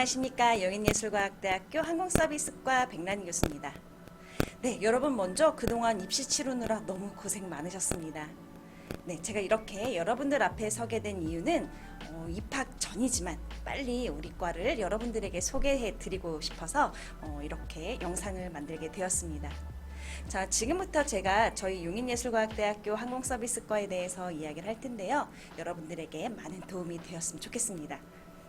안녕하십니까. 용인예술과학대학교 항공서비스과 백란희 교수입니다. 네, 여러분 먼저 그동안 입시 치르느라 너무 고생 많으셨습니다. 네, 제가 이렇게 여러분들 앞에 서게 된 이유는 입학 전이지만 빨리 우리 과를 여러분들에게 소개해 드리고 싶어서 이렇게 영상을 만들게 되었습니다. 자, 지금부터 제가 저희 용인예술과학대학교 항공서비스과에 대해서 이야기를 할 텐데요. 여러분들에게 많은 도움이 되었으면 좋겠습니다.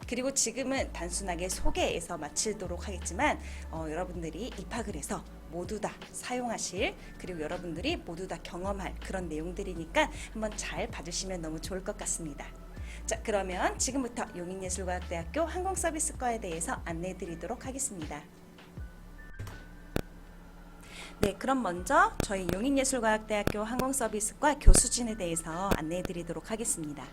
그리고 지금은 단순하게 소개에서 마치도록 하겠지만 여러분들이 입학을 해서 모두 다 사용하실, 그리고 여러분들이 모두 다 경험할 그런 내용들이니까 한번 잘 봐주시면 너무 좋을 것 같습니다. 자, 그러면 지금부터 용인예술과학대학교 항공서비스과에 대해서 안내해 드리도록 하겠습니다. 네, 그럼 먼저 저희 용인예술과학대학교 항공서비스과 교수진에 대해서 안내해 드리도록 하겠습니다.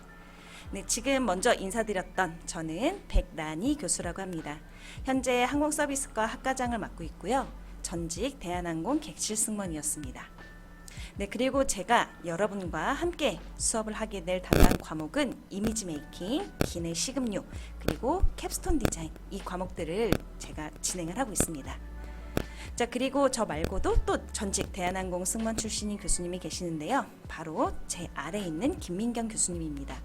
네, 지금 먼저 인사드렸던 저는 백란희 교수라고 합니다. 현재 항공서비스과 학과장을 맡고 있고요. 전직 대한항공 객실 승무원이었습니다. 네, 그리고 제가 여러분과 함께 수업을 하게 될 담당 과목은 이미지 메이킹, 기내 시급류, 그리고 캡스톤 디자인, 이 과목들을 제가 진행을 하고 있습니다. 자, 그리고 저 말고도 또 전직 대한항공 승무원 출신인 교수님이 계시는데요. 바로 제 아래에 있는 김민경 교수님입니다.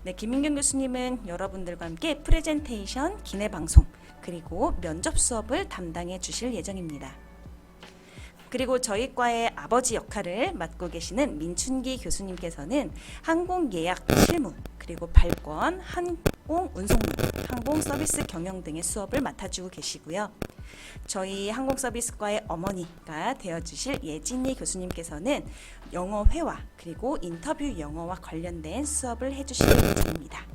네, 김민경 교수님은 여러분들과 함께 프레젠테이션, 기내 방송, 그리고 면접 수업을 담당해 주실 예정입니다. 그리고 저희 과의 아버지 역할을 맡고 계시는 민춘기 교수님께서는 항공 예약 실무, 그리고 발권, 항공 운송무, 항공 서비스 경영 등의 수업을 맡아주고 계시고요. 저희 항공서비스과의 어머니가 되어주실 예진희 교수님께서는 영어 회화, 그리고 인터뷰 영어와 관련된 수업을 해주실 예정입니다.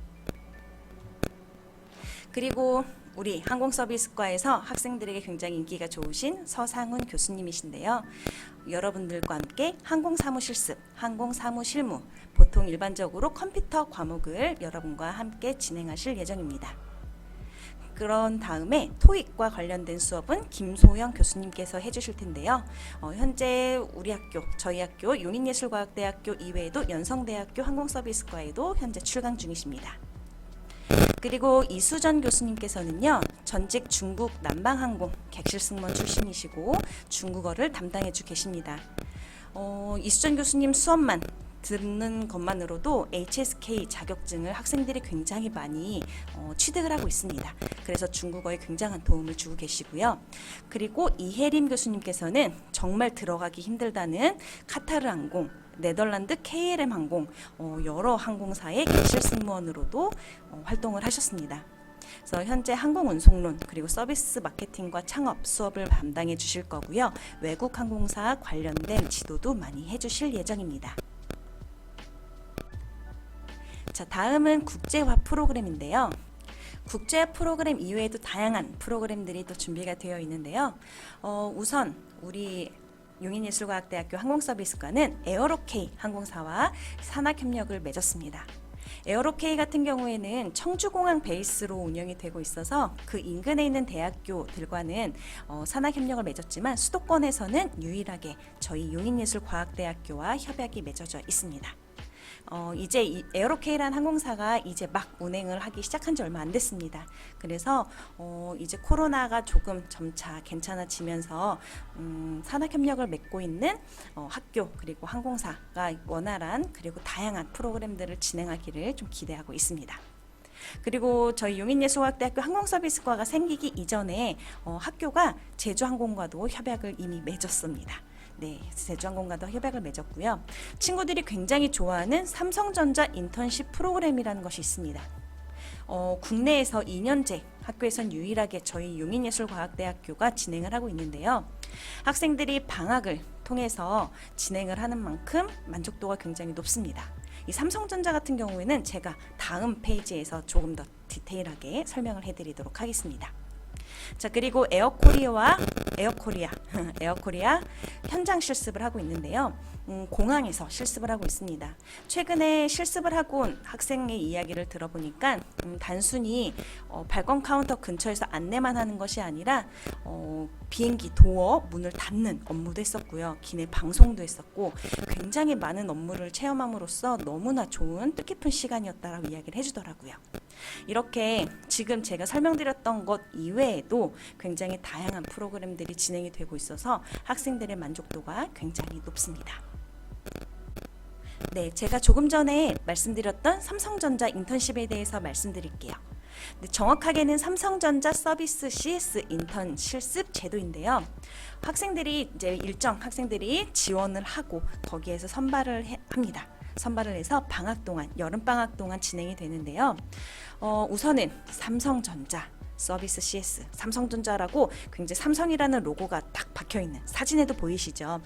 그리고 우리 항공서비스과에서 학생들에게 굉장히 인기가 좋으신 서상훈 교수님이신데요. 여러분들과 함께 항공사무실습, 항공사무실무, 보통 일반적으로 컴퓨터 과목을 여러분과 함께 진행하실 예정입니다. 그런 다음에 토익과 관련된 수업은 김소영 교수님께서 해주실 텐데요. 현재 우리 학교, 저희 학교 용인예술과학대학교 이외에도 연성대학교 항공서비스과에도 현재 출강 중이십니다. 그리고 이수전 교수님께서는요, 전직 중국 남방항공 객실 승무원 출신이시고 중국어를 담당해주고 계십니다. 이수전 교수님 수업만 듣는 것만으로도 HSK 자격증을 학생들이 굉장히 많이 취득을 하고 있습니다. 그래서 중국어에 굉장한 도움을 주고 계시고요. 그리고 이혜림 교수님께서는 정말 들어가기 힘들다는 카타르 항공, 네덜란드 KLM 항공, 여러 항공사의 객실 승무원으로도 활동을 하셨습니다. 그래서 현재 항공운송론, 그리고 서비스 마케팅과 창업 수업을 담당해 주실 거고요. 외국 항공사 관련된 지도도 많이 해주실 예정입니다. 자, 다음은 국제화 프로그램인데요. 국제화 프로그램 이외에도 다양한 프로그램들이 또 준비가 되어 있는데요. 우선 우리 용인예술과학대학교 항공서비스과는 에어로케이 항공사와 산학협력을 맺었습니다. 에어로케이 같은 경우에는 청주공항 베이스로 운영이 되고 있어서 그 인근에 있는 대학교들과는 산학협력을 맺었지만 수도권에서는 유일하게 저희 용인예술과학대학교와 협약이 맺어져 있습니다. 이제 이 에어로케이라는 항공사가 이제 막 운행을 하기 시작한 지 얼마 안 됐습니다. 그래서 이제 코로나가 조금 점차 괜찮아지면서 산학협력을 맺고 있는 학교, 그리고 항공사가 원활한 그리고 다양한 프로그램들을 진행하기를 좀 기대하고 있습니다. 그리고 저희 용인예술과학대학교 항공서비스과가 생기기 이전에 학교가 제주항공과도 협약을 이미 맺었습니다. 네, 제주항공과도 협약을 맺었고요. 친구들이 굉장히 좋아하는 삼성전자 인턴십 프로그램이라는 것이 있습니다. 국내에서 2년제, 학교에선 유일하게 저희 용인예술과학대학교가 진행을 하고 있는데요. 학생들이 방학을 통해서 진행을 하는 만큼 만족도가 굉장히 높습니다. 이 삼성전자 같은 경우에는 제가 다음 페이지에서 조금 더 디테일하게 설명을 해드리도록 하겠습니다. 자, 그리고 에어코리아 현장 실습을 하고 있는데요. 공항에서 실습을 하고 있습니다. 최근에 실습을 하고 온 학생의 이야기를 들어보니까 단순히 발권 카운터 근처에서 안내만 하는 것이 아니라 비행기 도어 문을 닫는 업무도 했었고요. 기내 방송도 했었고 굉장히 많은 업무를 체험함으로써 너무나 좋은 뜻깊은 시간이었다라고 이야기를 해주더라고요. 이렇게 지금 제가 설명드렸던 것 이외에도 굉장히 다양한 프로그램들이 진행이 되고 있어서 학생들의 만족도가 굉장히 높습니다. 네, 제가 조금 전에 말씀드렸던 삼성전자 인턴십에 대해서 말씀드릴게요. 네, 정확하게는 삼성전자 서비스 CS 인턴 실습 제도인데요. 학생들이 이제 일정 학생들이 지원을 하고 거기에서 선발을 합니다. 선발을 해서 방학 동안, 여름 방학 동안 진행이 되는데요. 우선은 삼성전자 서비스 CS, 삼성전자라고 굉장히 삼성이라는 로고가 딱 박혀 있는 사진에도 보이시죠?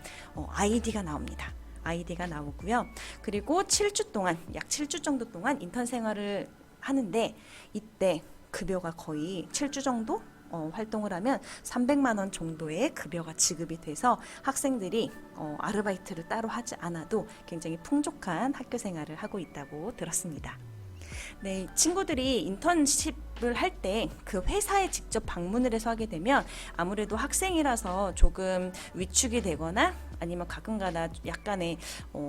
아이디가 나옵니다. 아이디가 나오고요. 그리고 7주 동안, 약 7주 정도 동안 인턴 생활을 하는데 이때 급여가 거의 7주 정도 활동을 하면 300만 원 정도의 급여가 지급이 돼서 학생들이 아르바이트를 따로 하지 않아도 굉장히 풍족한 학교 생활을 하고 있다고 들었습니다. 네, 친구들이 인턴십을 할 때 그 회사에 직접 방문을 해서 하게 되면 아무래도 학생이라서 조금 위축이 되거나 아니면 가끔가다 약간의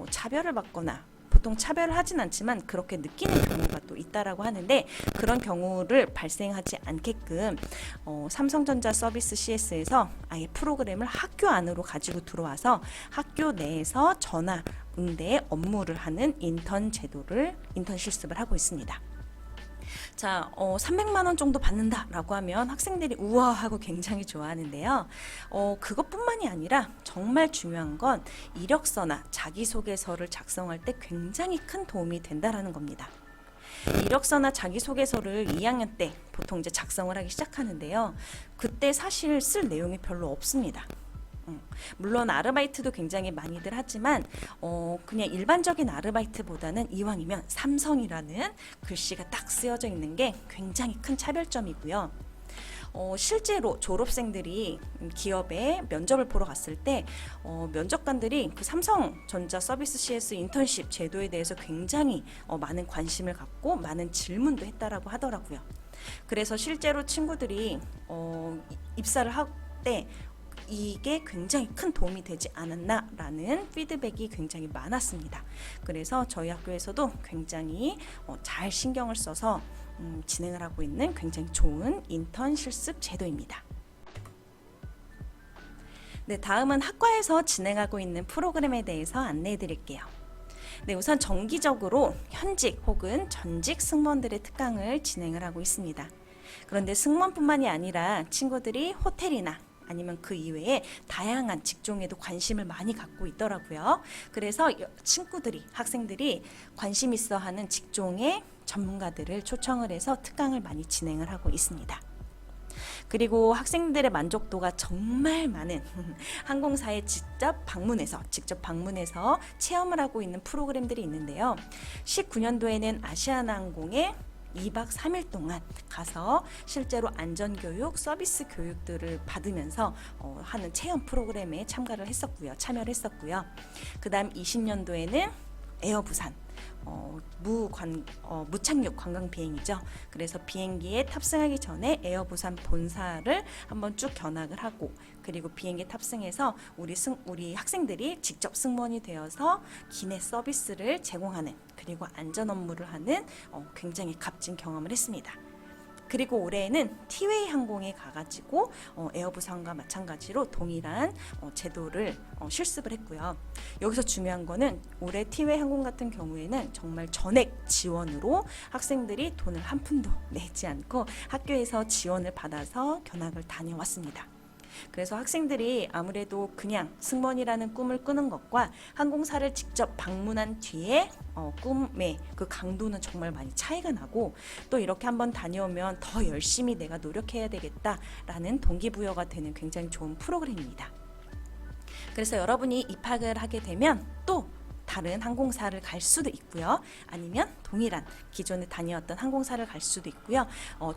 차별을 받거나 보통 차별을 하진 않지만 그렇게 느끼는 경우가 또 있다라고 하는데 그런 경우를 발생하지 않게끔 삼성전자 서비스 CS에서 아예 프로그램을 학교 안으로 가지고 들어와서 학교 내에서 전화 응대 업무를 하는 인턴 실습을 하고 있습니다. 자, 300만 원 정도 받는다라고 하면 학생들이 우와 하고 굉장히 좋아하는데요. 그것뿐만이 아니라 정말 중요한 건 이력서나 자기소개서를 작성할 때 굉장히 큰 도움이 된다라는 겁니다. 이력서나 자기소개서를 2학년 때 보통 이제 작성을 하기 시작하는데요. 그때 사실 쓸 내용이 별로 없습니다. 물론 아르바이트도 굉장히 많이들 하지만 그냥 일반적인 아르바이트보다는 이왕이면 삼성이라는 글씨가 딱 쓰여져 있는 게 굉장히 큰 차별점이고요. 실제로 졸업생들이 기업에 면접을 보러 갔을 때 면접관들이 그 삼성전자 서비스 CS 인턴십 제도에 대해서 굉장히 많은 관심을 갖고 많은 질문도 했다라고 하더라고요. 그래서 실제로 친구들이 입사를 할 때 이게 굉장히 큰 도움이 되지 않았나라는 피드백이 굉장히 많았습니다. 그래서 저희 학교에서도 굉장히 잘 신경을 써서 진행을 하고 있는 굉장히 좋은 인턴 실습 제도입니다. 네, 다음은 학과에서 진행하고 있는 프로그램에 대해서 안내해 드릴게요. 네, 우선 정기적으로 현직 혹은 전직 승무원들의 특강을 진행을 하고 있습니다. 그런데 승무원뿐만이 아니라 친구들이 호텔이나 아니면 그 이외에 다양한 직종에도 관심을 많이 갖고 있더라고요. 그래서 친구들이, 학생들이 관심 있어 하는 직종의 전문가들을 초청을 해서 특강을 많이 진행을 하고 있습니다. 그리고 학생들의 만족도가 정말 많은 항공사에 직접 방문해서 체험을 하고 있는 프로그램들이 있는데요. 19년도에는 아시아나항공의 2박 3일 동안 가서 실제로 안전교육, 서비스 교육들을 받으면서 하는 체험 프로그램에 참여를 했었고요. 그 다음 20년도에는 에어부산 무착륙 관광 비행이죠. 그래서 비행기에 탑승하기 전에 에어부산 본사를 한번 쭉 견학을 하고 그리고 비행기에 탑승해서 우리 학생들이 직접 승무원이 되어서 기내 서비스를 제공하는 그리고 안전 업무를 하는 굉장히 값진 경험을 했습니다. 그리고 올해에는 티웨이 항공에 가가지고 에어부산과 마찬가지로 동일한 제도를 실습을 했고요. 여기서 중요한 거는 올해 티웨이 항공 같은 경우에는 정말 전액 지원으로 학생들이 돈을 한 푼도 내지 않고 학교에서 지원을 받아서 견학을 다녀왔습니다. 그래서 학생들이 아무래도 그냥 승무원이라는 꿈을 꾸는 것과 항공사를 직접 방문한 뒤에 꿈의 그 강도는 정말 많이 차이가 나고 또 이렇게 한번 다녀오면 더 열심히 내가 노력해야 되겠다라는 동기부여가 되는 굉장히 좋은 프로그램입니다. 그래서 여러분이 입학을 하게 되면 또 다른 항공사를 갈 수도 있고요. 아니면 동일한 기존에 다녀왔던 항공사를 갈 수도 있고요.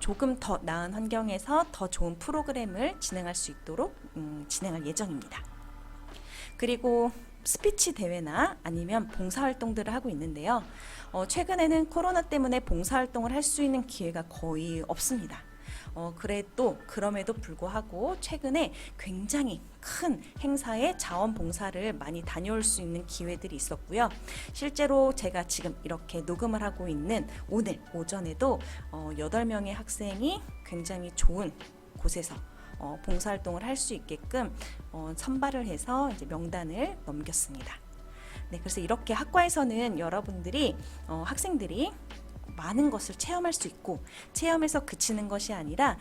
조금 더 나은 환경에서 더 좋은 프로그램을 진행할 수 있도록 진행할 예정입니다. 그리고 스피치 대회나 아니면 봉사활동들을 하고 있는데요. 최근에는 코로나 때문에 봉사활동을 할 수 있는 기회가 거의 없습니다. 그럼에도 불구하고 최근에 굉장히 큰 행사에 자원봉사를 많이 다녀올 수 있는 기회들이 있었고요. 실제로 제가 지금 이렇게 녹음을 하고 있는 오늘 오전에도 8명의 학생이 굉장히 좋은 곳에서 봉사활동을 할 수 있게끔 선발을 해서 이제 명단을 넘겼습니다. 네, 그래서 이렇게 학과에서는 여러분들이 학생들이 많은 것을 체험할 수 있고 체험에서 그치는 것이 아니라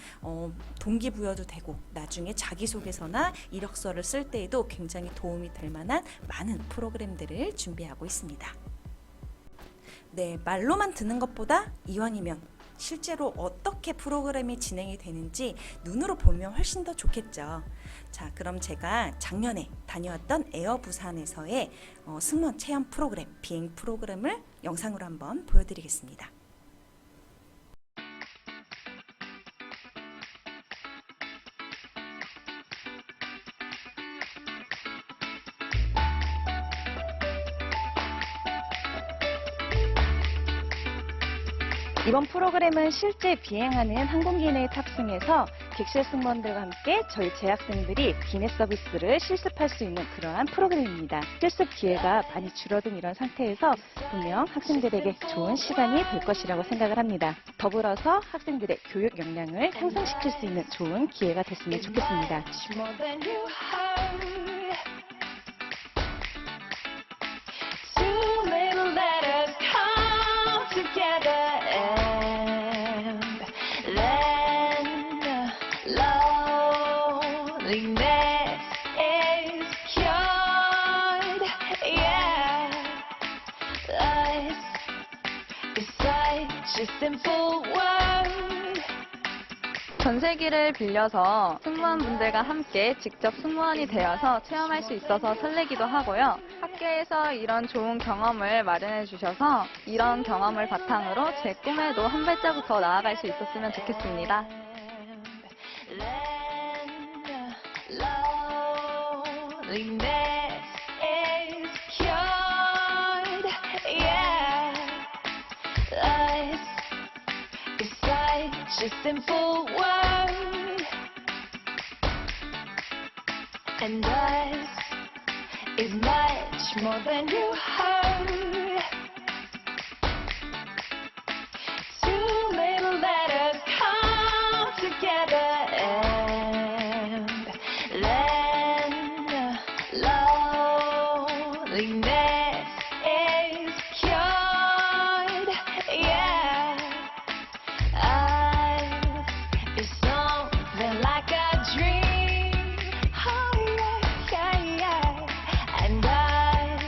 동기부여도 되고 나중에 자기소개서나 이력서를 쓸 때에도 굉장히 도움이 될 만한 많은 프로그램들을 준비하고 있습니다. 네, 말로만 듣는 것보다 이왕이면 실제로 어떻게 프로그램이 진행이 되는지 눈으로 보면 훨씬 더 좋겠죠. 자, 그럼 제가 작년에 다녀왔던 에어 부산에서의 승무원 체험 프로그램, 비행 프로그램을 영상으로 한번 보여드리겠습니다. 이번 프로그램은 실제 비행하는 항공기내에 탑승해서 객실 승무원들과 함께 저희 재학생들이 기내 서비스를 실습할 수 있는 그러한 프로그램입니다. 실습 기회가 많이 줄어든 이런 상태에서 분명 학생들에게 좋은 시간이 될 것이라고 생각을 합니다. 더불어서 학생들의 교육 역량을 향상시킬 수 있는 좋은 기회가 됐으면 좋겠습니다. 전세기를 빌려서 승무원분들과 함께 직접 승무원이 되어서 체험할 수 있어서 설레기도 하고요. 학교에서 이런 좋은 경험을 마련해 주셔서 이런 경험을 바탕으로 제 꿈에도 한 발자국 더 나아갈 수 있었으면 좋겠습니다. A simple word, and us is much more than you heard. Two little letters come together and lend loneliness is cured. Yeah. It's something like a dream, oh yeah, yeah, yeah. And us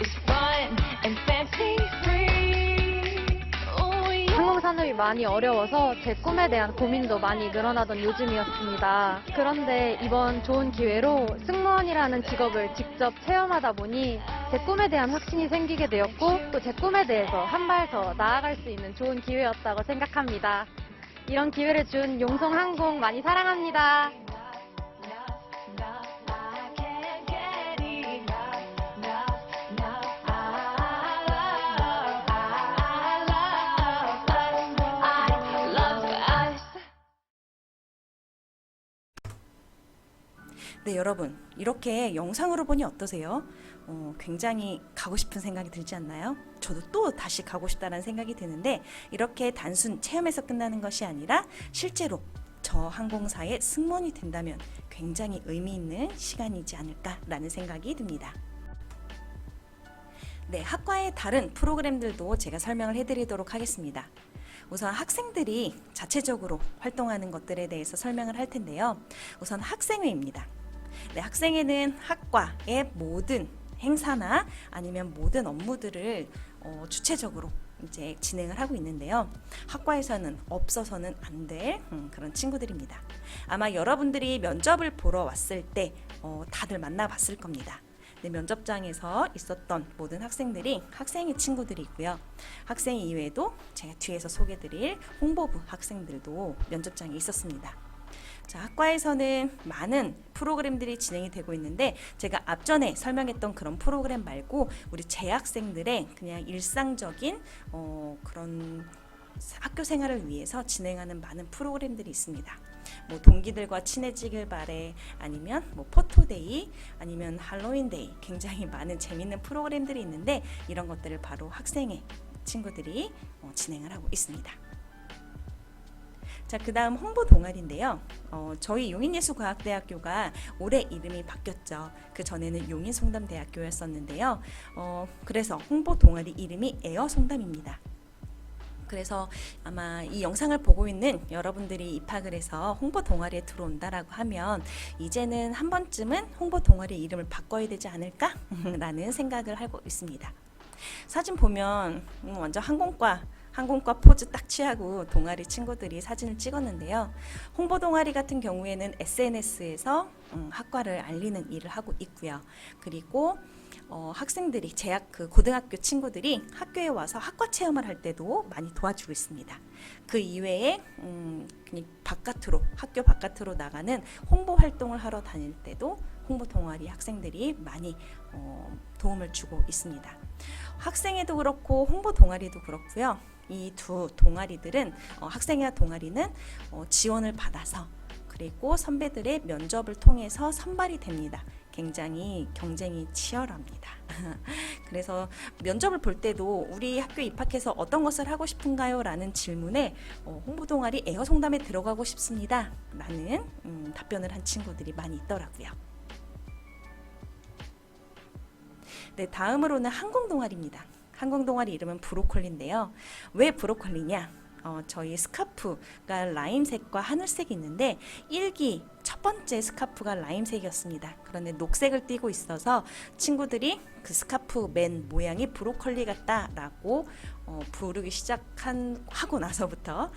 is fun and fancy free, oh yeah. 항공 산업이 많이 어려워서 제 꿈에 대한 고민도 많이 늘어나던 요즘이었습니다. 그런데 이번 좋은 기회로 승무원이라는 직업을 직접 체험하다 보니 제 꿈에 대한 확신이 생기게 되었고 또 제 꿈에 대해서 한 발 더 나아갈 수 있는 좋은 기회였다고 생각합니다. 이런 기회를 준 용성항공 많이 사랑합니다. 네, 여러분 이렇게 영상으로 보니 어떠세요? 굉장히 가고 싶은 생각이 들지 않나요? 저도 또 다시 가고 싶다는 생각이 드는데 이렇게 단순 체험에서 끝나는 것이 아니라 실제로 저 항공사의 승무원이 된다면 굉장히 의미 있는 시간이지 않을까라는 생각이 듭니다. 네, 학과의 다른 프로그램들도 제가 설명을 해드리도록 하겠습니다. 우선 학생들이 자체적으로 활동하는 것들에 대해서 설명을 할 텐데요. 우선 학생회입니다. 네, 학생회는 학과의 모든 행사나 아니면 모든 업무들을 주체적으로 이제 진행을 하고 있는데요. 학과에서는 없어서는 안 될 그런 친구들입니다. 아마 여러분들이 면접을 보러 왔을 때 다들 만나봤을 겁니다. 네, 면접장에서 있었던 모든 학생들이 학생회 친구들이 있고요. 학생 이외에도 제가 뒤에서 소개드릴 홍보부 학생들도 면접장에 있었습니다. 자, 학과에서는 많은 프로그램들이 진행이 되고 있는데 제가 앞전에 설명했던 그런 프로그램 말고 우리 재학생들의 그냥 일상적인 그런 학교 생활을 위해서 진행하는 많은 프로그램들이 있습니다. 뭐 동기들과 친해지길 바래, 아니면 뭐 포토데이, 아니면 할로윈데이, 굉장히 많은 재밌는 프로그램들이 있는데 이런 것들을 바로 학생의 친구들이 진행을 하고 있습니다. 자, 그 다음 홍보 동아리인데요. 저희 용인예술과학대학교가 올해 이름이 바뀌었죠. 그 전에는 용인송담대학교였었는데요. 그래서 홍보 동아리 이름이 에어송담입니다. 그래서 아마 이 영상을 보고 있는 여러분들이 입학을 해서 홍보 동아리에 들어온다라고 하면 이제는 한 번쯤은 홍보 동아리 이름을 바꿔야 되지 않을까? 라는 생각을 하고 있습니다. 사진 보면 완전 항공과 포즈 딱 취하고 동아리 친구들이 사진을 찍었는데요. 홍보 동아리 같은 경우에는 SNS에서 학과를 알리는 일을 하고 있고요. 그리고 학생들이 그 고등학교 친구들이 학교에 와서 학과 체험을 할 때도 많이 도와주고 있습니다. 그 이외에 그냥 학교 바깥으로 나가는 홍보 활동을 하러 다닐 때도 홍보 동아리 학생들이 많이 도움을 주고 있습니다. 학생회도 그렇고 홍보 동아리도 그렇고요. 이 두 동아리들은 학생회와 동아리는 지원을 받아서 그리고 선배들의 면접을 통해서 선발이 됩니다. 굉장히 경쟁이 치열합니다. 그래서 면접을 볼 때도 우리 학교에 입학해서 어떤 것을 하고 싶은가요? 라는 질문에 홍보 동아리 에어송담에 들어가고 싶습니다. 라는 답변을 한 친구들이 많이 있더라고요. 네, 다음으로는 항공 동아리입니다. 항공 동아리 이름은 브로콜리인데요. 왜 브로콜리냐? 저희 스카프가 라임색과 하늘색이 있는데 1기 첫 번째 스카프가 라임색이었습니다. 그런데 녹색을 띠고 있어서 친구들이 그 스카프 맨 모양이 브로콜리 같다라고 부르기 하고 나서부터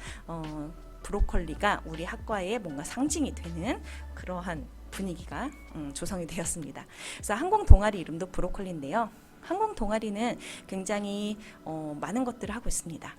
브로콜리가 우리 학과의 뭔가 상징이 되는 그러한 분위기가 조성이 되었습니다. 그래서 항공 동아리 이름도 브로콜리인데요. 항공 동아리는 굉장히 많은 것들을 하고 있습니다.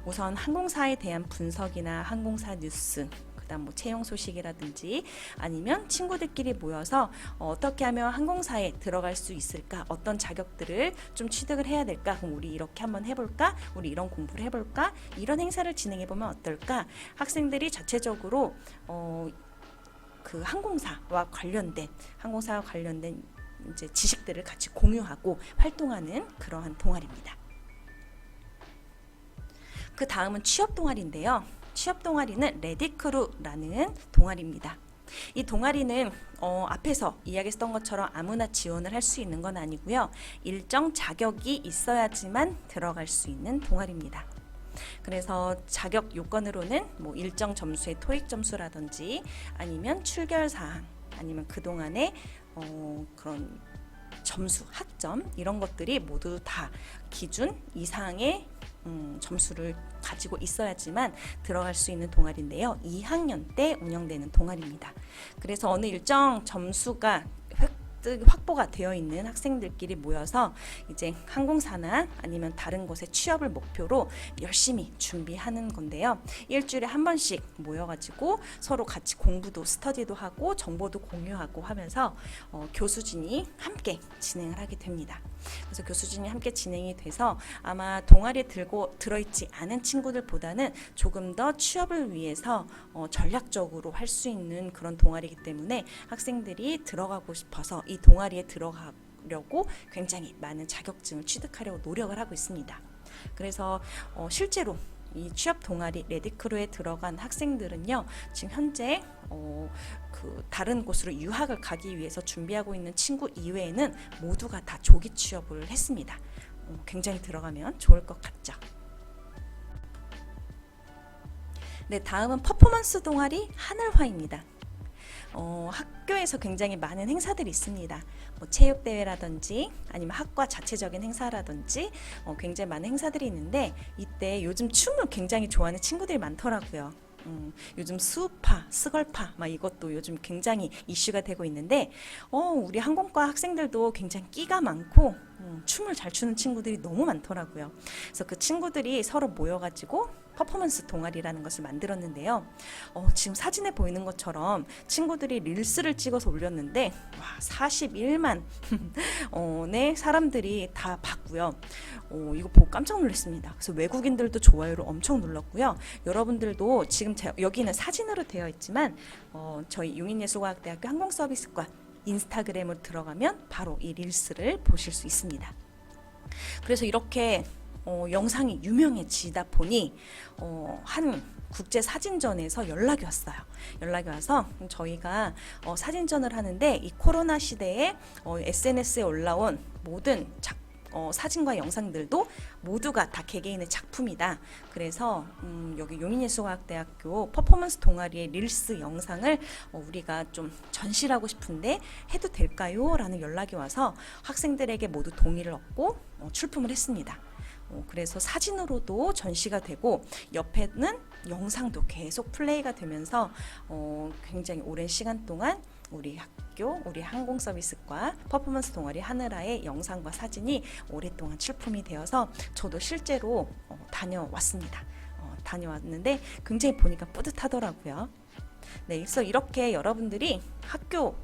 우선 항공사에 대한 분석이나 항공사 뉴스, 그다음 뭐 채용 소식이라든지 아니면 친구들끼리 모여서 어떻게 하면 항공사에 들어갈 수 있을까, 어떤 자격들을 좀 취득을 해야 될까, 그럼 우리 이렇게 한번 해볼까, 우리 이런 공부를 해볼까, 이런 행사를 진행해보면 어떨까, 학생들이 자체적으로 그 항공사와 관련된 이제 지식들을 같이 공유하고 활동하는 그러한 동아리입니다. 그 다음은 취업 동아리인데요. 취업 동아리는 레디크루라는 동아리입니다. 이 동아리는 앞에서 이야기했던 것처럼 아무나 지원을 할 수 있는 건 아니고요. 일정 자격이 있어야지만 들어갈 수 있는 동아리입니다. 그래서 자격 요건으로는 뭐 일정 점수의 토익 점수라든지 아니면 출결 사항, 아니면 그동안의 그런 점수, 학점 이런 것들이 모두 다 기준 이상의 점수를 가지고 있어야지만 들어갈 수 있는 동아리인데요. 2학년 때 운영되는 동아리입니다. 그래서 어느 일정 점수가 확보가 되어 있는 학생들끼리 모여서 이제 항공사나 아니면 다른 곳에 취업을 목표로 열심히 준비하는 건데요. 일주일에 한 번씩 모여가지고 서로 같이 공부도 스터디도 하고 정보도 공유하고 하면서 교수진이 함께 진행을 하게 됩니다. 그래서 교수진이 함께 진행이 돼서 아마 동아리에 들어있지 않은 친구들보다는 조금 더 취업을 위해서 전략적으로 할 수 있는 그런 동아리이기 때문에 학생들이 들어가고 싶어서 이 동아리에 들어가려고 굉장히 많은 자격증을 취득하려고 노력을 하고 있습니다. 그래서 실제로 이 취업 동아리 레디크루에 들어간 학생들은요, 지금 현재 그 다른 곳으로 유학을 가기 위해서 준비하고 있는 친구 이외에는 모두가 다 조기 취업을 했습니다. 굉장히 들어가면 좋을 것 같죠. 네, 다음은 퍼포먼스 동아리 하늘화입니다. 학교에서 굉장히 많은 행사들이 있습니다. 뭐 체육대회라든지 아니면 학과 자체적인 행사라든지 굉장히 많은 행사들이 있는데 이때 요즘 춤을 굉장히 좋아하는 친구들이 많더라고요. 요즘 수우파, 스걸파 막 이것도 요즘 굉장히 이슈가 되고 있는데 우리 항공과 학생들도 굉장히 끼가 많고 춤을 잘 추는 친구들이 너무 많더라고요. 그래서 그 친구들이 서로 모여가지고 퍼포먼스 동아리라는 것을 만들었는데요. 지금 사진에 보이는 것처럼 친구들이 릴스를 찍어서 올렸는데 41만 네 사람들이 다 봤고요. 이거 보고 깜짝 놀랐습니다. 그래서 외국인들도 좋아요를 엄청 눌렀고요. 여러분들도 지금 여기는 사진으로 되어 있지만 저희 용인예술과학대학교 항공서비스과 인스타그램으로 들어가면 바로 이 릴스를 보실 수 있습니다. 그래서 이렇게 영상이 유명해지다 보니 한 국제 사진전에서 연락이 왔어요. 연락이 와서 저희가 사진전을 하는데 이 코로나 시대에 SNS에 올라온 모든 사진과 영상들도 모두가 다 개개인의 작품이다. 그래서 여기 용인예술과학대학교 퍼포먼스 동아리의 릴스 영상을 우리가 좀 전시를 하고 싶은데 해도 될까요? 라는 연락이 와서 학생들에게 모두 동의를 얻고 출품을 했습니다. 그래서 사진으로도 전시가 되고 옆에는 영상도 계속 플레이가 되면서 굉장히 오랜 시간 동안 우리 학교, 우리 항공서비스과 퍼포먼스 동아리 하늘아의 영상과 사진이 오랫동안 출품이 되어서 저도 실제로 다녀왔습니다. 다녀왔는데 굉장히 보니까 뿌듯하더라고요. 네, 그래서 이렇게 여러분들이 학교,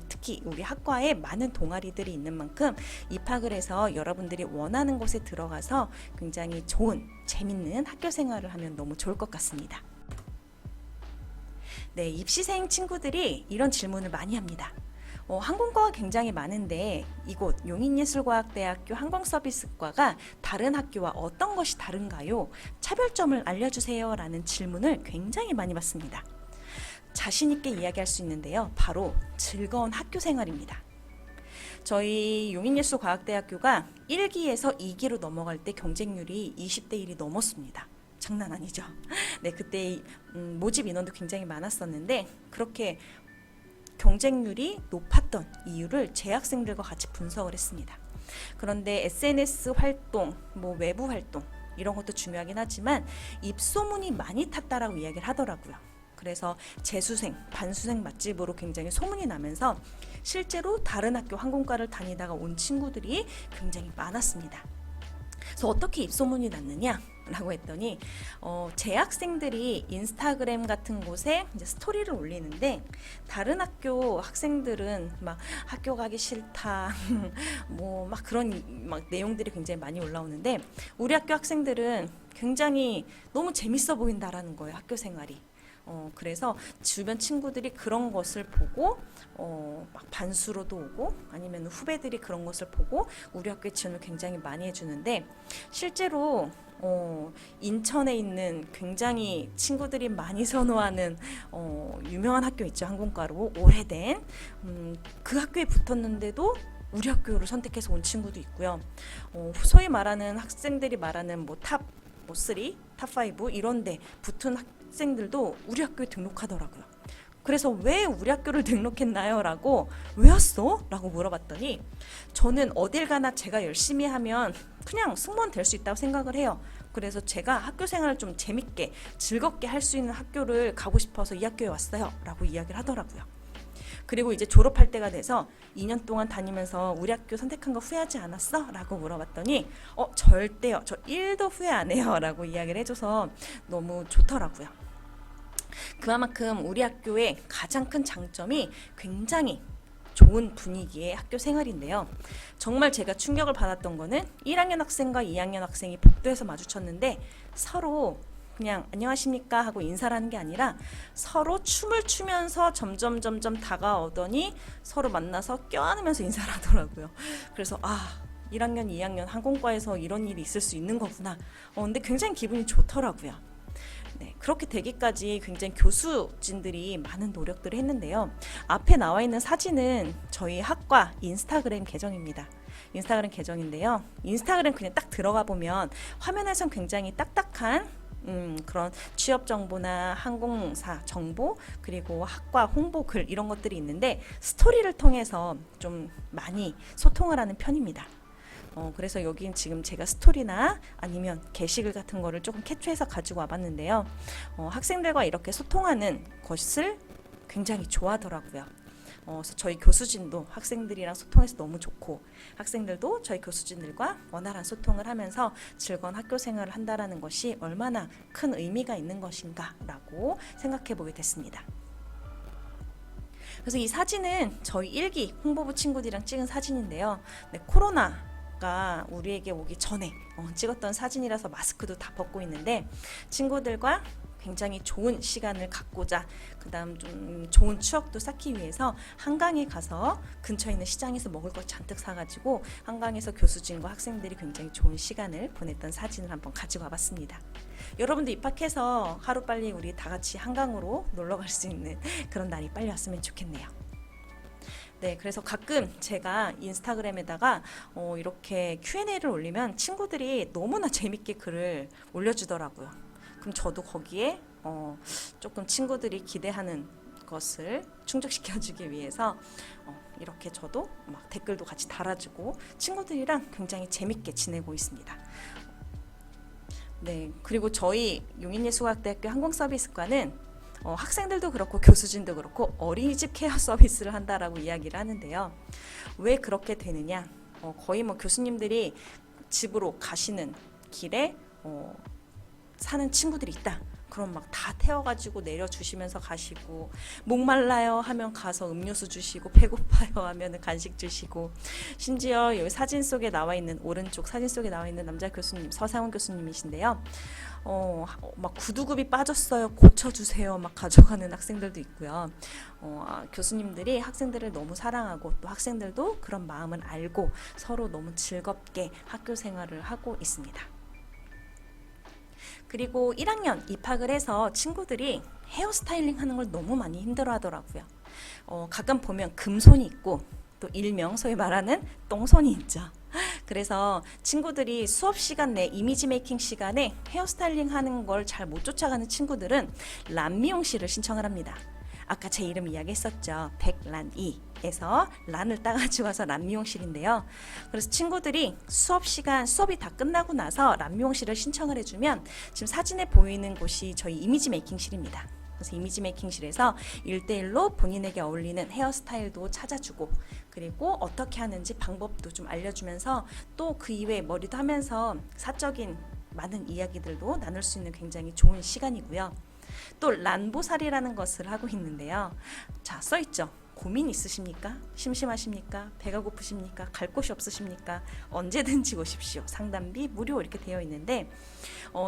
특히 우리 학과에 많은 동아리들이 있는 만큼 입학을 해서 여러분들이 원하는 곳에 들어가서 굉장히 좋은, 재밌는 학교 생활을 하면 너무 좋을 것 같습니다. 네, 입시생 친구들이 이런 질문을 많이 합니다. 항공과가 굉장히 많은데 이곳 용인예술과학대학교 항공서비스과가 다른 학교와 어떤 것이 다른가요? 차별점을 알려주세요 라는 질문을 굉장히 많이 받습니다. 자신 있게 이야기할 수 있는데요. 바로 즐거운 학교 생활입니다. 저희 용인예술과학대학교가 1기에서 2기로 넘어갈 때 경쟁률이 20대 1이 넘었습니다. 장난 아니죠. 네, 그때 모집 인원도 굉장히 많았었는데 그렇게 경쟁률이 높았던 이유를 재학생들과 같이 분석을 했습니다. 그런데 SNS 활동, 외부 활동 이런 것도 중요하긴 하지만 입소문이 많이 탔다라고 이야기를 하더라고요. 그래서 재수생, 반수생 맛집으로 굉장히 소문이 나면서 실제로 다른 학교 항공과를 다니다가 온 친구들이 굉장히 많았습니다. 그래서 어떻게 입소문이 났느냐라고 했더니 재학생들이 인스타그램 같은 곳에 이제 스토리를 올리는데 다른 학교 학생들은 막 학교 가기 싫다 막 그런 내용들이 굉장히 많이 올라오는데 우리 학교 학생들은 굉장히 너무 재밌어 보인다라는 거예요. 학교 생활이. 그래서 주변 친구들이 그런 것을 보고 막 반수로도 오고 아니면 후배들이 그런 것을 보고 우리 학교에 지원을 굉장히 많이 해주는데 실제로 인천에 있는 굉장히 친구들이 많이 선호하는 유명한 학교 있죠. 항공과로 오래된 그 학교에 붙었는데도 우리 학교를 선택해서 온 친구도 있고요. 소위 말하는 학생들이 말하는 탑 3, 탑 5 이런 데 붙은 학생들도 우리 학교에 등록하더라고요. 그래서 왜 우리 학교를 등록했나요? 라고 왜 왔어? 라고 물어봤더니 저는 어딜 가나 제가 열심히 하면 그냥 승무원 될 수 있다고 생각을 해요. 그래서 제가 학교 생활을 좀 재밌게 즐겁게 할 수 있는 학교를 가고 싶어서 이 학교에 왔어요. 라고 이야기를 하더라고요. 그리고 이제 졸업할 때가 돼서 2년 동안 다니면서 우리 학교 선택한 거 후회하지 않았어? 라고 물어봤더니 절대요. 저 1도 후회 안 해요. 라고 이야기를 해줘서 너무 좋더라고요. 그만큼 우리 학교의 가장 큰 장점이 굉장히 좋은 분위기의 학교 생활인데요. 정말 제가 충격을 받았던 거는 1학년 학생과 2학년 학생이 복도에서 마주쳤는데 서로 그냥 안녕하십니까 하고 인사를 하는 게 아니라 서로 춤을 추면서 점점 다가오더니 서로 만나서 껴안으면서 인사를 하더라고요. 그래서 1학년, 2학년 항공과에서 이런 일이 있을 수 있는 거구나. 근데 굉장히 기분이 좋더라고요. 네, 그렇게 되기까지 굉장히 교수진들이 많은 노력들을 했는데요. 앞에 나와 있는 사진은 저희 학과 인스타그램 계정입니다. 인스타그램 계정인데요. 인스타그램 그냥 딱 들어가 보면 화면에선 굉장히 딱딱한 그런 취업 정보나 항공사 정보 그리고 학과 홍보 글 이런 것들이 있는데 스토리를 통해서 좀 많이 소통을 하는 편입니다. 그래서 여긴 지금 제가 스토리나 아니면 게시글 같은 거를 조금 캡처해서 가지고 와봤는데요. 학생들과 이렇게 소통하는 것을 굉장히 좋아하더라고요. 그래서 저희 교수진도 학생들이랑 소통해서 너무 좋고 학생들도 저희 교수진들과 원활한 소통을 하면서 즐거운 학교 생활을 한다라는 것이 얼마나 큰 의미가 있는 것인가라고 생각해 보게 됐습니다. 그래서 이 사진은 저희 1기 홍보부 친구들이랑 찍은 사진인데요. 네, 코로나가 우리에게 오기 전에 찍었던 사진이라서 마스크도 다 벗고 있는데 친구들과 굉장히 좋은 시간을 갖고자 그다음 좀 좋은 추억도 쌓기 위해서 한강에 가서 근처에 있는 시장에서 먹을 걸 잔뜩 사가지고 한강에서 교수진과 학생들이 굉장히 좋은 시간을 보냈던 사진을 한번 가지고 와봤습니다. 여러분도 입학해서 하루빨리 우리 다 같이 한강으로 놀러 갈 수 있는 그런 날이 빨리 왔으면 좋겠네요. 네, 그래서 가끔 제가 인스타그램에다가 이렇게 Q&A를 올리면 친구들이 너무나 재밌게 글을 올려주더라고요. 그럼 저도 거기에 조금 친구들이 기대하는 것을 충족시켜주기 위해서 이렇게 저도 막 댓글도 같이 달아주고 친구들이랑 굉장히 재밌게 지내고 있습니다. 네, 그리고 저희 용인예술과학대학교 항공서비스과는 학생들도 그렇고 교수진도 그렇고 어린이집 케어 서비스를 한다라고 이야기를 하는데요. 왜 그렇게 되느냐? 거의 뭐 교수님들이 집으로 가시는 길에 사는 친구들이 있다. 그럼 막 다 태워가지고 내려주시면서 가시고 목말라요 하면 가서 음료수 주시고 배고파요 하면 간식 주시고 심지어 여기 사진 속에 나와 있는 오른쪽 사진 속에 나와 있는 남자 교수님 서상훈 교수님이신데요. 막 구두굽이 빠졌어요. 고쳐주세요. 막 가져가는 학생들도 있고요. 교수님들이 학생들을 너무 사랑하고 또 학생들도 그런 마음을 알고 서로 너무 즐겁게 학교 생활을 하고 있습니다. 그리고 1학년 입학을 해서 친구들이 헤어스타일링 하는 걸 너무 많이 힘들어 하더라고요. 가끔 보면 금손이 있고 또 일명 소위 말하는 똥손이 있죠. 그래서 친구들이 수업 시간 내 이미지 메이킹 시간에 헤어스타일링 하는 걸 잘 못 쫓아가는 친구들은 란미용실을 신청을 합니다. 아까 제 이름 이야기했었죠. 백란이에서 란을 따가지고 와서 란미용실인데요. 그래서 친구들이 수업이 다 끝나고 나서 란미용실을 신청을 해주면 지금 사진에 보이는 곳이 저희 이미지 메이킹실입니다. 그래서 이미지 메이킹실에서 1대1로 본인에게 어울리는 헤어스타일도 찾아주고 그리고 어떻게 하는지 방법도 좀 알려주면서 또 그 이외에 머리도 하면서 사적인 많은 이야기들도 나눌 수 있는 굉장히 좋은 시간이고요. 또 란보살이라는 것을 하고 있는데요. 자, 써있죠. 고민 있으십니까? 심심하십니까? 배가 고프십니까? 갈 곳이 없으십니까? 언제든지 오십시오. 상담비 무료 이렇게 되어 있는데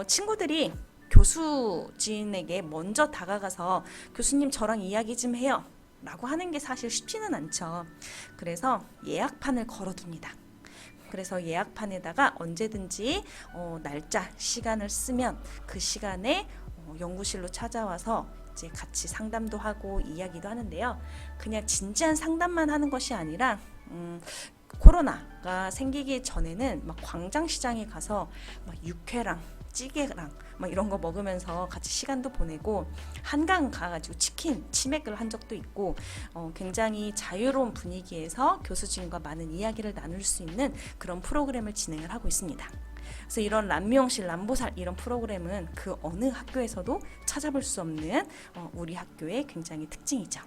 친구들이 교수진에게 먼저 다가가서 교수님 저랑 이야기 좀 해요 라고 하는 게 사실 쉽지는 않죠. 그래서 예약판을 걸어둡니다. 그래서 예약판에다가 언제든지 날짜, 시간을 쓰면 그 시간에 연구실로 찾아와서 이제 같이 상담도 하고 이야기도 하는데요. 그냥 진지한 상담만 하는 것이 아니라 코로나가 생기기 전에는 막 광장시장에 가서 막 육회랑 찌개랑 막 이런 거 먹으면서 같이 시간도 보내고 한강 가가지고 치킨 치맥을 한 적도 있고 굉장히 자유로운 분위기에서 교수진과 많은 이야기를 나눌 수 있는 그런 프로그램을 진행을 하고 있습니다. 그래서 이런 란미용실, 란보살 이런 프로그램은 그 어느 학교에서도 찾아볼 수 없는 우리 학교의 굉장히 특징이죠.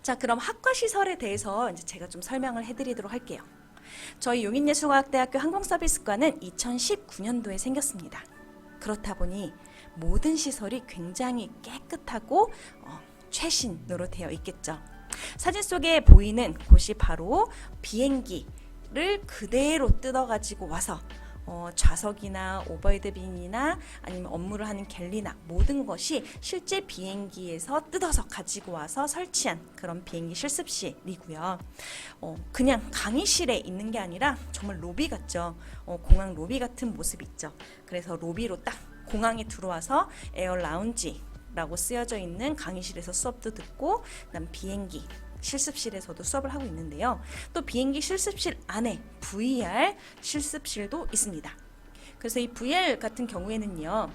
자, 그럼 학과 시설에 대해서 이제 제가 좀 설명을 해드리도록 할게요. 저희 용인예술과학대학교 항공서비스과는 2019년도에 생겼습니다. 그렇다 보니 모든 시설이 굉장히 깨끗하고 최신으로 되어 있겠죠. 사진 속에 보이는 곳이 바로 비행기를 그대로 뜯어가지고 와서 좌석이나 오버헤드빈이나 아니면 업무를 하는 갤리나 모든 것이 실제 비행기에서 뜯어서 가지고 와서 설치한 그런 비행기 실습실이고요. 그냥 강의실에 있는 게 아니라 정말 로비 같죠. 공항 로비 같은 모습 있죠. 그래서 로비로 딱 공항에 들어와서 에어 라운지라고 쓰여져 있는 강의실에서 수업도 듣고 그다음 비행기 실습실에서도 수업을 하고 있는데요. 또 비행기 실습실 안에 VR 실습실도 있습니다. 그래서 이 VR 같은 경우에는요.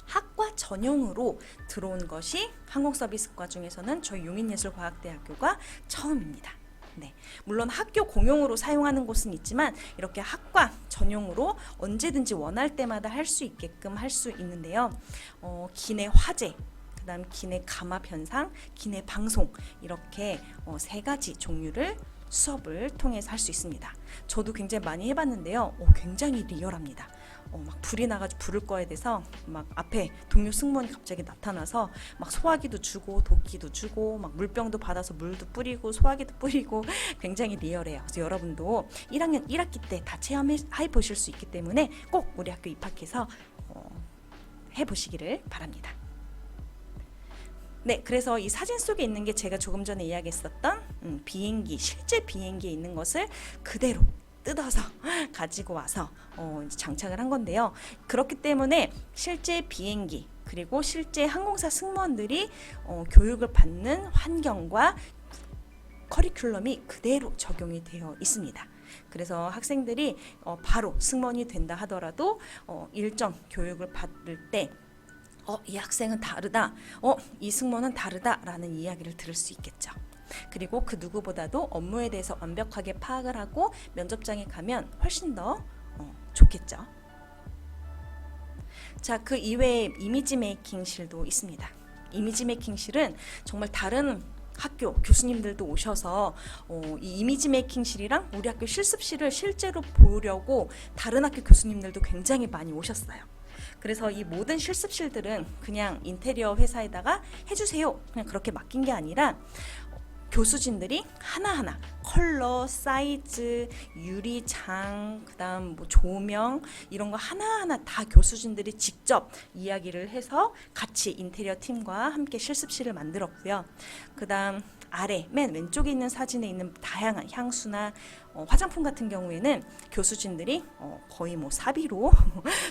학과 전용으로 들어온 것이 항공서비스과 중에서는 저희 용인예술과학대학교가 처음입니다. 네, 물론 학교 공용으로 사용하는 곳은 있지만 이렇게 학과 전용으로 언제든지 원할 때마다 할 수 있게끔 할 수 있는데요. 기내 화재 그다음 기내 감압 현상, 기내 방송 이렇게 3가지 종류를 수업을 통해서 할 수 있습니다. 저도 굉장히 많이 해봤는데요. 굉장히 리얼합니다. 막 불이 나가지고 불을 꺼야 돼서 막 앞에 동료 승무원이 갑자기 나타나서 막 소화기도 주고 도끼도 주고 막 물병도 받아서 물도 뿌리고 소화기도 뿌리고 굉장히 리얼해요. 그래서 여러분도 1학년 1학기 때 다 체험해 보실 수 있기 때문에 꼭 우리 학교 입학해서 해보시기를 바랍니다. 네, 그래서 이 사진 속에 있는 게 제가 조금 전에 이야기했었던 비행기, 실제 비행기에 있는 것을 그대로 뜯어서 가지고 와서 이제 장착을 한 건데요. 그렇기 때문에 실제 비행기 그리고 실제 항공사 승무원들이 교육을 받는 환경과 커리큘럼이 그대로 적용이 되어 있습니다. 그래서 학생들이 바로 승무원이 된다 하더라도 일정 교육을 받을 때 이 학생은 다르다, 이 승무원은 다르다라는 이야기를 들을 수 있겠죠. 그리고 그 누구보다도 업무에 대해서 완벽하게 파악을 하고 면접장에 가면 훨씬 더 좋겠죠. 자, 그 이외에 이미지 메이킹실도 있습니다. 이미지 메이킹실은 정말 다른 학교 교수님들도 오셔서 이 이미지 메이킹실이랑 우리 학교 실습실을 실제로 보려고 다른 학교 교수님들도 굉장히 많이 오셨어요. 그래서 이 모든 실습실들은 그냥 인테리어 회사에다가 해주세요 그냥 그렇게 맡긴 게 아니라 교수진들이 하나하나 컬러, 사이즈, 유리장, 그다음 뭐 조명 이런 거 하나하나 다 교수진들이 직접 이야기를 해서 같이 인테리어 팀과 함께 실습실을 만들었고요. 그다음 아래 맨 왼쪽에 있는 사진에 있는 다양한 향수나 화장품 같은 경우에는 교수진들이 거의 뭐 사비로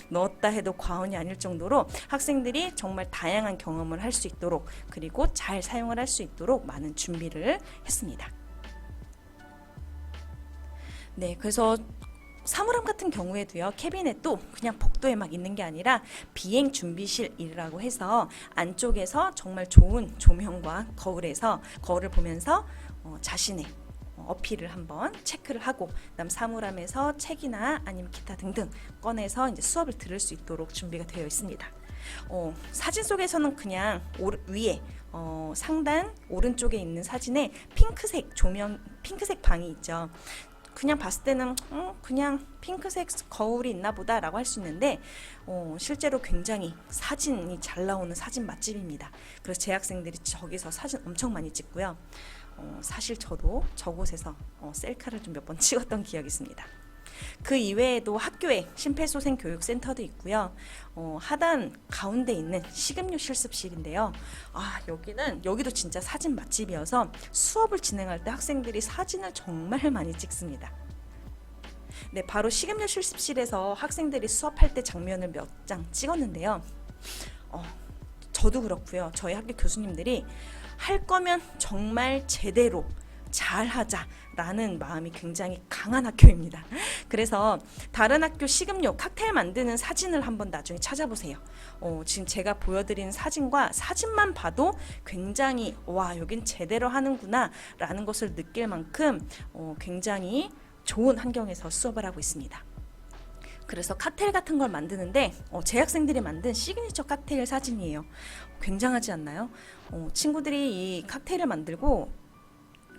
넣었다 해도 과언이 아닐 정도로 학생들이 정말 다양한 경험을 할 수 있도록 그리고 잘 사용을 할 수 있도록 많은 준비를 했습니다. 네, 그래서 사물함 같은 경우에도요, 캐비넷도 그냥 복도에 막 있는 게 아니라 비행 준비실이라고 해서 안쪽에서 정말 좋은 조명과 거울을 보면서 자신의 어필을 한번 체크를 하고 그다음 사물함에서 책이나 아니면 기타 등등 꺼내서 이제 수업을 들을 수 있도록 준비가 되어 있습니다. 사진 속에서는 그냥 위에 상단 오른쪽에 있는 사진에 핑크색 조명, 핑크색 방이 있죠. 그냥 봤을 때는 그냥 핑크색 거울이 있나 보다 라고 할 수 있는데 실제로 굉장히 사진이 잘 나오는 사진 맛집입니다. 그래서 제 학생들이 저기서 사진 엄청 많이 찍고요. 사실 저도 저곳에서 셀카를 좀 몇 번 찍었던 기억이 있습니다. 그 이외에도 학교에 심폐소생교육센터도 있고요. 하단 가운데 있는 식음료 실습실인데요. 여기도 진짜 사진 맛집이어서 수업을 진행할 때 학생들이 사진을 정말 많이 찍습니다. 네, 바로 식음료 실습실에서 학생들이 수업할 때 장면을 몇 장 찍었는데요. 저도 그렇고요. 저희 학교 교수님들이 할 거면 정말 제대로 잘하자라는 마음이 굉장히 강한 학교입니다. 그래서 다른 학교 식음료 칵테일 만드는 사진을 한번 나중에 찾아보세요. 지금 제가 보여드린 사진과 사진만 봐도 굉장히 와, 여긴 제대로 하는구나 라는 것을 느낄 만큼 굉장히 좋은 환경에서 수업을 하고 있습니다. 그래서 칵테일 같은 걸 만드는데 제 학생들이 만든 시그니처 칵테일 사진이에요. 굉장하지 않나요? 친구들이 이 칵테일을 만들고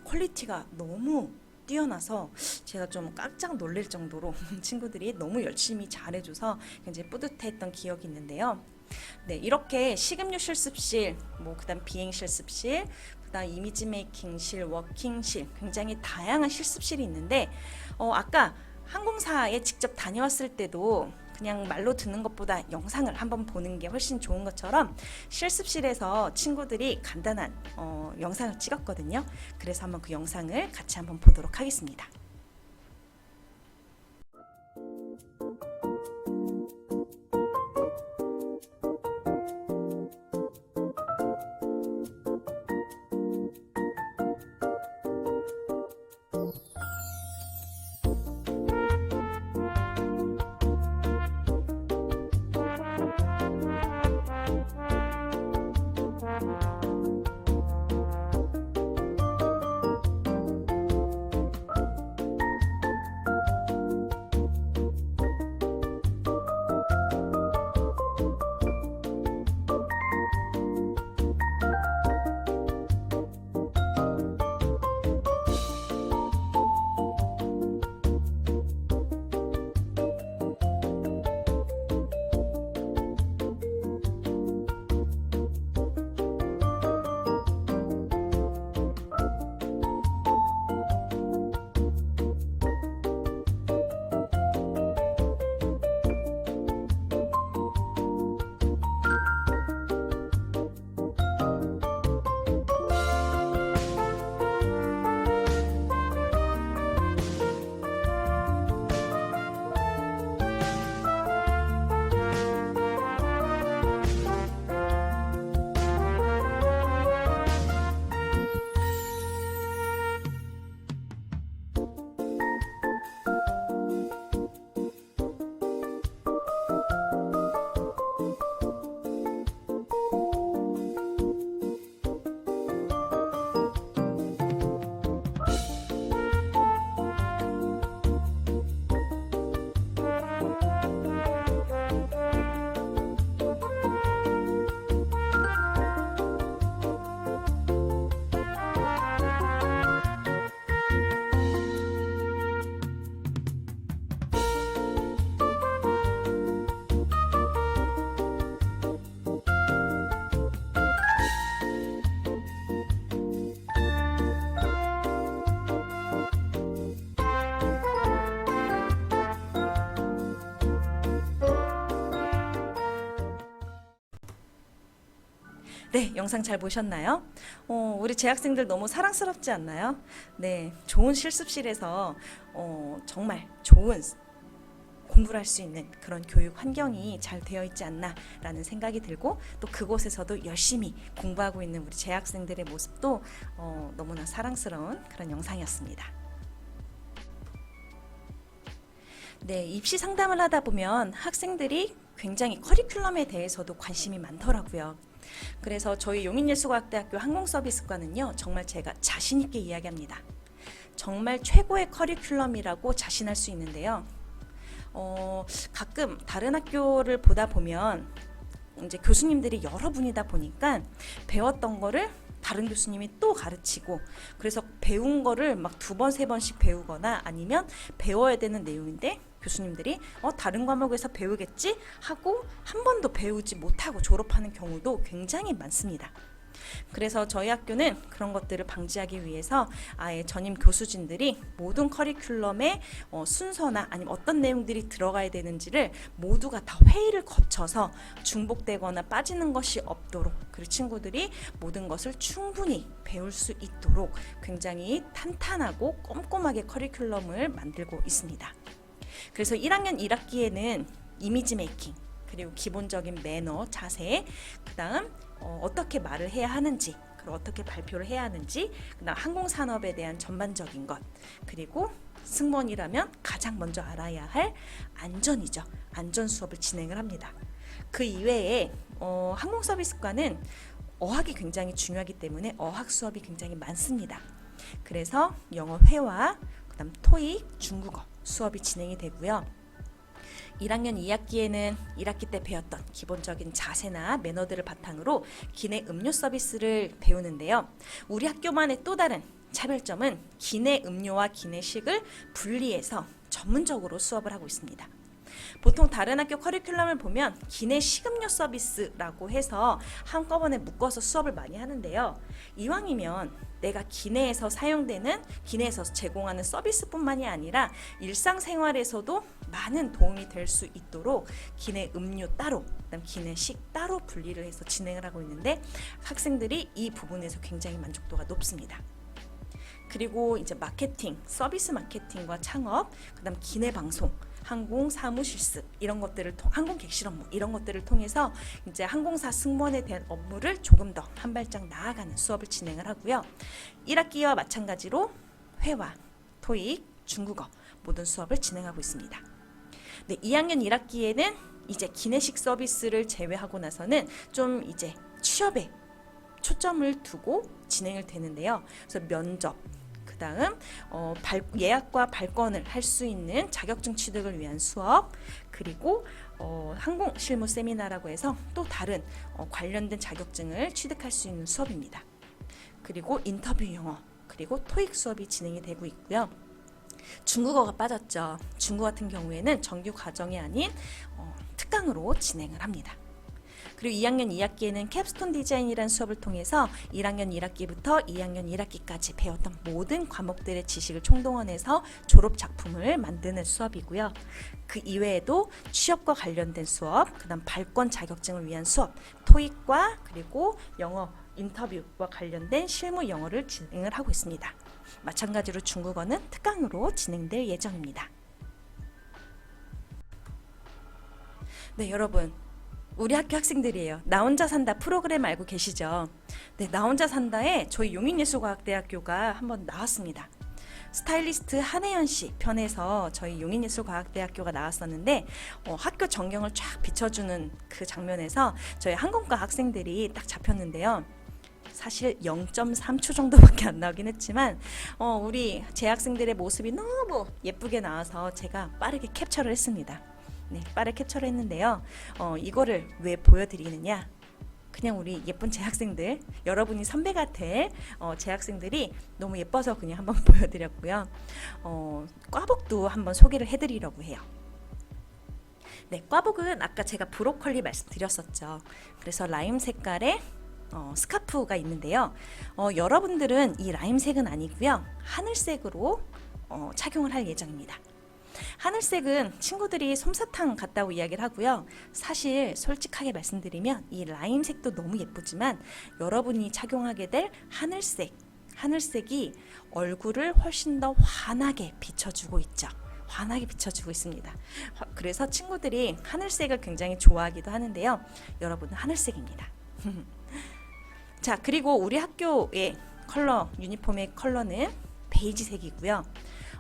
퀄리티가 너무 뛰어나서 제가 좀 깜짝 놀랄 정도로 친구들이 너무 열심히 잘해줘서 굉장히 뿌듯했던 기억이 있는데요. 네, 이렇게 식음료 실습실, 그다음 비행 실습실, 그다음 이미지 메이킹실, 워킹실, 굉장히 다양한 실습실이 있는데 아까 항공사에 직접 다녀왔을 때도 그냥 말로 듣는 것보다 영상을 한번 보는 게 훨씬 좋은 것처럼 실습실에서 친구들이 간단한 영상을 찍었거든요. 그래서 한번 그 영상을 같이 한번 보도록 하겠습니다. 네, 영상 잘 보셨나요? 우리 재학생들 너무 사랑스럽지 않나요? 네, 좋은 실습실에서 정말 좋은 공부를 할 수 있는 그런 교육 환경이 잘 되어 있지 않나라는 생각이 들고, 또 그곳에서도 열심히 공부하고 있는 우리 재학생들의 모습도 너무나 사랑스러운 그런 영상이었습니다. 네, 입시 상담을 하다 보면 학생들이 굉장히 커리큘럼에 대해서도 관심이 많더라고요. 그래서 저희 용인예술과학대학교 항공서비스과는요, 정말 제가 자신 있게 이야기합니다. 정말 최고의 커리큘럼이라고 자신할 수 있는데요. 가끔 다른 학교를 보다 보면 이제 교수님들이 여러 분이다 보니까 배웠던 거를 다른 교수님이 또 가르치고, 그래서 배운 거를 막 2번, 3번씩 배우거나, 아니면 배워야 되는 내용인데 교수님들이 다른 과목에서 배우겠지 하고 한 번도 배우지 못하고 졸업하는 경우도 굉장히 많습니다. 그래서 저희 학교는 그런 것들을 방지하기 위해서 아예 전임 교수진들이 모든 커리큘럼의 순서나 아니면 어떤 내용들이 들어가야 되는지를 모두가 다 회의를 거쳐서 중복되거나 빠지는 것이 없도록, 그리고 친구들이 모든 것을 충분히 배울 수 있도록 굉장히 탄탄하고 꼼꼼하게 커리큘럼을 만들고 있습니다. 그래서 1학년 1학기에는 이미지 메이킹, 그리고 기본적인 매너, 자세, 그 다음 어떻게 말을 해야 하는지, 그리고 어떻게 발표를 해야 하는지, 그 다음 항공산업에 대한 전반적인 것, 그리고 승무원이라면 가장 먼저 알아야 할 안전이죠. 안전 수업을 진행을 합니다. 그 이외에 항공서비스과는 어학이 굉장히 중요하기 때문에 어학 수업이 굉장히 많습니다. 그래서 영어 회화, 그 다음 토익, 중국어 수업이 진행이 되고요. 1학년 2학기에는 1학기 때 배웠던 기본적인 자세나 매너들을 바탕으로 기내 음료 서비스를 배우는데요. 우리 학교만의 또 다른 차별점은 기내 음료와 기내식을 분리해서 전문적으로 수업을 하고 있습니다. 보통 다른 학교 커리큘럼을 보면 기내 식음료 서비스라고 해서 한꺼번에 묶어서 수업을 많이 하는데요. 이왕이면 내가 기내에서 사용되는, 기내에서 제공하는 서비스뿐만이 아니라 일상생활에서도 많은 도움이 될 수 있도록 기내 음료 따로, 그다음 기내식 따로 분리를 해서 진행을 하고 있는데, 학생들이 이 부분에서 굉장히 만족도가 높습니다. 그리고 이제 마케팅, 서비스 마케팅과 창업, 그다음 기내 방송, 항공 사무 실습 이런 것들을 항공 객실 업무 이런 것들을 통해서 이제 항공사 승무원에 대한 업무를 조금 더 한 발짝 나아가는 수업을 진행을 하고요. 1학기와 마찬가지로 회화, 토익, 중국어 모든 수업을 진행하고 있습니다. 네, 2학년 1학기에는 이제 기내식 서비스를 제외하고 나서는 좀 이제 취업에 초점을 두고 진행을 되는데요. 그래서 면접, 그 다음 예약과 발권을 할 수 있는 자격증 취득을 위한 수업, 그리고 항공 실무 세미나라고 해서 또 다른 관련된 자격증을 취득할 수 있는 수업입니다. 그리고 인터뷰 영어, 그리고 토익 수업이 진행이 되고 있고요. 중국어가 빠졌죠. 중국어 같은 경우에는 정규 과정이 아닌 특강으로 진행을 합니다. 그리고 2학년 2학기에는 캡스톤 디자인이라는 수업을 통해서 1학년 1학기부터 2학년 1학기까지 배웠던 모든 과목들의 지식을 총동원해서 졸업 작품을 만드는 수업이고요. 그 이외에도 취업과 관련된 수업, 그다음 발권 자격증을 위한 수업, 토익과 그리고 영어 인터뷰와 관련된 실무 영어를 진행을 하고 있습니다. 마찬가지로 중국어는 특강으로 진행될 예정입니다. 네, 여러분. 우리 학교 학생들이에요. 나 혼자 산다 프로그램 알고 계시죠? 네, 나 혼자 산다에 저희 용인예술과학대학교가 한번 나왔습니다. 스타일리스트 한혜연 씨 편에서 저희 용인예술과학대학교가 나왔었는데 학교 전경을 쫙 비춰주는 그 장면에서 저희 항공과 학생들이 딱 잡혔는데요. 사실 0.3초 정도밖에 안 나오긴 했지만 우리 재학생들의 모습이 너무 예쁘게 나와서 제가 빠르게 캡처를 했습니다. 네, 빠르게 캡처를 했는데요. 이거를 왜 보여드리느냐? 그냥 우리 예쁜 재학생들, 여러분이 선배가 될 재학생들이 너무 예뻐서 그냥 한번 보여드렸고요. 과복도 한번 소개를 해드리려고 해요. 네, 과복은 아까 제가 브로콜리 말씀드렸었죠. 그래서 라임 색깔의 스카프가 있는데요. 여러분들은 이 라임색은 아니고요. 하늘색으로 착용을 할 예정입니다. 하늘색은 친구들이 솜사탕 같다고 이야기를 하고요. 사실 솔직하게 말씀드리면 이 라임색도 너무 예쁘지만 여러분이 착용하게 될 하늘색이 얼굴을 훨씬 더 환하게 비춰주고 있죠. 환하게 비춰주고 있습니다. 그래서 친구들이 하늘색을 굉장히 좋아하기도 하는데요. 여러분은 하늘색입니다. 자, 그리고 우리 학교의 컬러, 유니폼의 컬러는 베이지색이고요.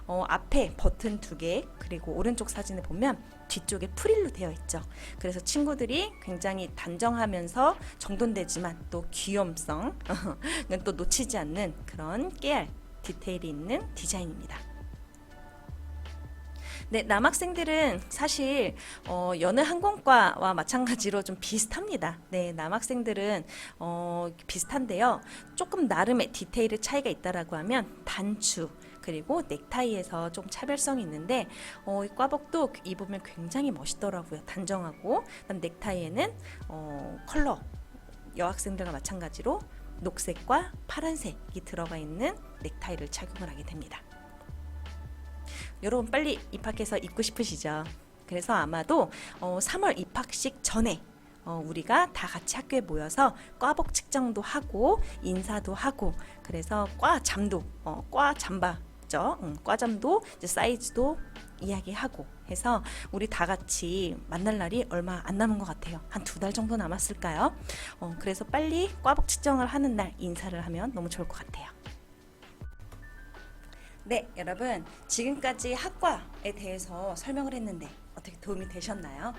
앞에 버튼 2개, 그리고 오른쪽 사진을 보면 뒤쪽에 프릴로 되어 있죠. 그래서 친구들이 굉장히 단정하면서 정돈되지만 또 귀염성, 또 놓치지 않는 그런 깨알, 디테일이 있는 디자인입니다. 네, 남학생들은 사실 여느 항공과와 마찬가지로 좀 비슷합니다. 네, 남학생들은 비슷한데요. 조금 나름의 디테일의 차이가 있다라고 하면 단추, 그리고 넥타이에서 좀 차별성이 있는데 이 꽈복도 입으면 굉장히 멋있더라고요. 단정하고, 그다음 넥타이에는 컬러, 여학생들과 마찬가지로 녹색과 파란색이 들어가 있는 넥타이를 착용을 하게 됩니다. 여러분 빨리 입학해서 입고 싶으시죠? 그래서 아마도 3월 입학식 전에 우리가 다 같이 학교에 모여서 꽈복 측정도 하고 인사도 하고, 그래서 과잠도 과잠도 이제 사이즈도 이야기하고 해서 우리 다 같이 만날 날이 얼마 안 남은 것 같아요. 한 2달 정도 남았을까요? 그래서 빨리 꽈복 측정을 하는 날 인사를 하면 너무 좋을 것 같아요. 네, 여러분 지금까지 학과에 대해서 설명을 했는데 어떻게 도움이 되셨나요?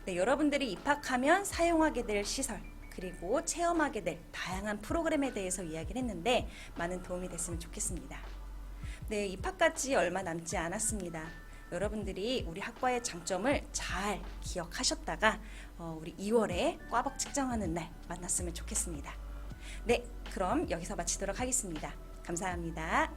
네, 여러분들이 입학하면 사용하게 될 시설, 그리고 체험하게 될 다양한 프로그램에 대해서 이야기를 했는데 많은 도움이 됐으면 좋겠습니다. 네, 입학까지 얼마 남지 않았습니다. 여러분들이 우리 학과의 장점을 잘 기억하셨다가 우리 2월에 꽈복 측정하는 날 만났으면 좋겠습니다. 네, 그럼 여기서 마치도록 하겠습니다. 감사합니다.